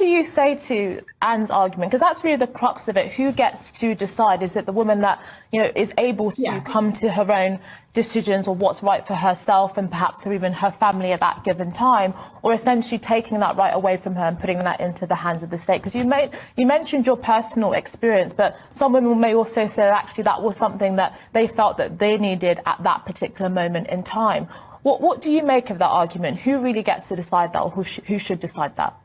do you say to Anne's argument? Because that's really the crux of it. Who gets to decide? Is it the woman that, you know, is able to come to her own decisions or what's right for herself and perhaps or even her family at that given time, or essentially taking that right away from her and putting that into the hands of the state? Because you mentioned your personal experience, but some women may also say that actually that was something that they felt that they needed at that particular moment in time. What do you make of that argument? Who really gets to decide that, or who should decide that?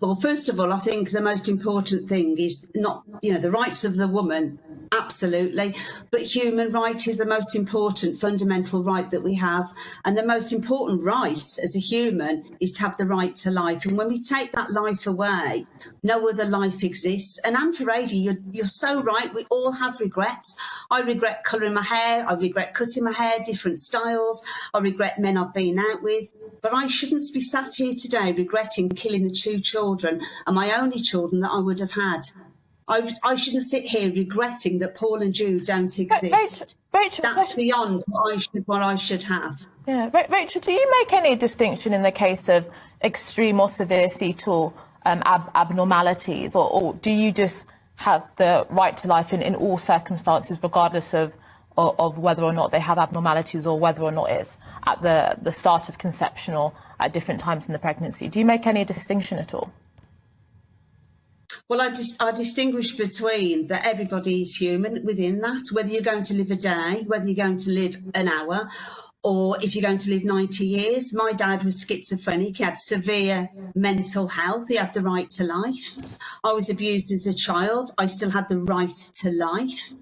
Well, first of all, I think the most important thing is not, you know, the rights of the woman, absolutely, but human right is the most important fundamental right that we have. And the most important right as a human is to have the right to life. And when we take that life away, no other life exists. And Anne Furedi, you're so right. We all have regrets. I regret colouring my hair. I regret cutting my hair, different styles. I regret men I've been out with. But I shouldn't be sat here today regretting killing the two children and my only children that I would have had. I shouldn't sit here regretting that Paul and Jude don't exist. Rachel, that's beyond what I should have. Yeah, Rachel, do you make any distinction in the case of extreme or severe fetal abnormalities, or do you just have the right to life in all circumstances, regardless of whether or not they have abnormalities or whether or not it's at the start of conception or at different times in the pregnancy? Do you make any distinction at all? Well, I distinguish between that everybody is human within that, whether you're going to live a day, whether you're going to live an hour, or if you're going to live 90 years. My dad was schizophrenic. He had severe mental health. He had the right to life. I was abused as a child. I still had the right to life.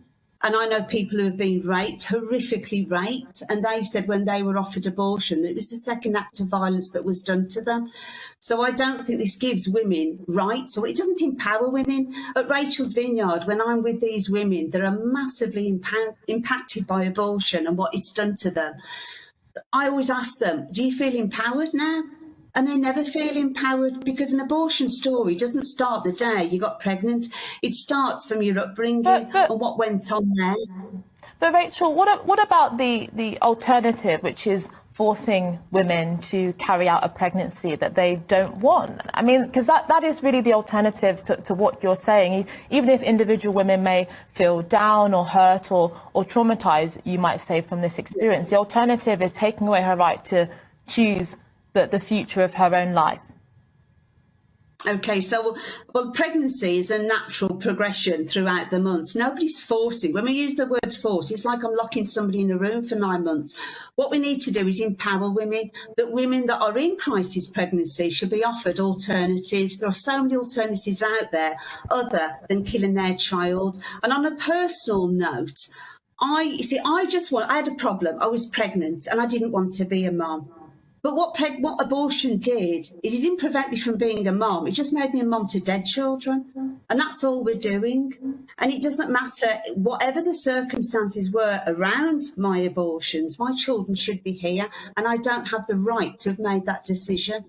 And I know people who have been raped, horrifically raped, and they said when they were offered abortion that it was the second act of violence that was done to them. So I don't think this gives women rights, or it doesn't empower women. At Rachel's Vineyard, when I'm with these women that are massively impacted by abortion and what it's done to them, I always ask them, do you feel empowered now? And they never feel empowered, because an abortion story doesn't start the day you got pregnant. It starts from your upbringing and what went on there. But Rachel, what about the alternative, which is forcing women to carry out a pregnancy that they don't want? I mean, because that is really the alternative to what you're saying. Even if individual women may feel down or hurt or traumatized, you might say, from this experience, the alternative is taking away her right to choose the future of her own life. Okay, so, well, pregnancy is a natural progression throughout the months. Nobody's forcing. When we use the word force, it's like I'm locking somebody in a room for 9 months. What we need to do is empower women, that women that are in crisis pregnancy should be offered alternatives. There are so many alternatives out there other than killing their child. And on a personal note, I had a problem. I was pregnant and I didn't want to be a mum. But what abortion did is it didn't prevent me from being a mum. It just made me a mum to dead children. And that's all we're doing. And it doesn't matter, whatever the circumstances were around my abortions, my children should be here. And I don't have the right to have made that decision.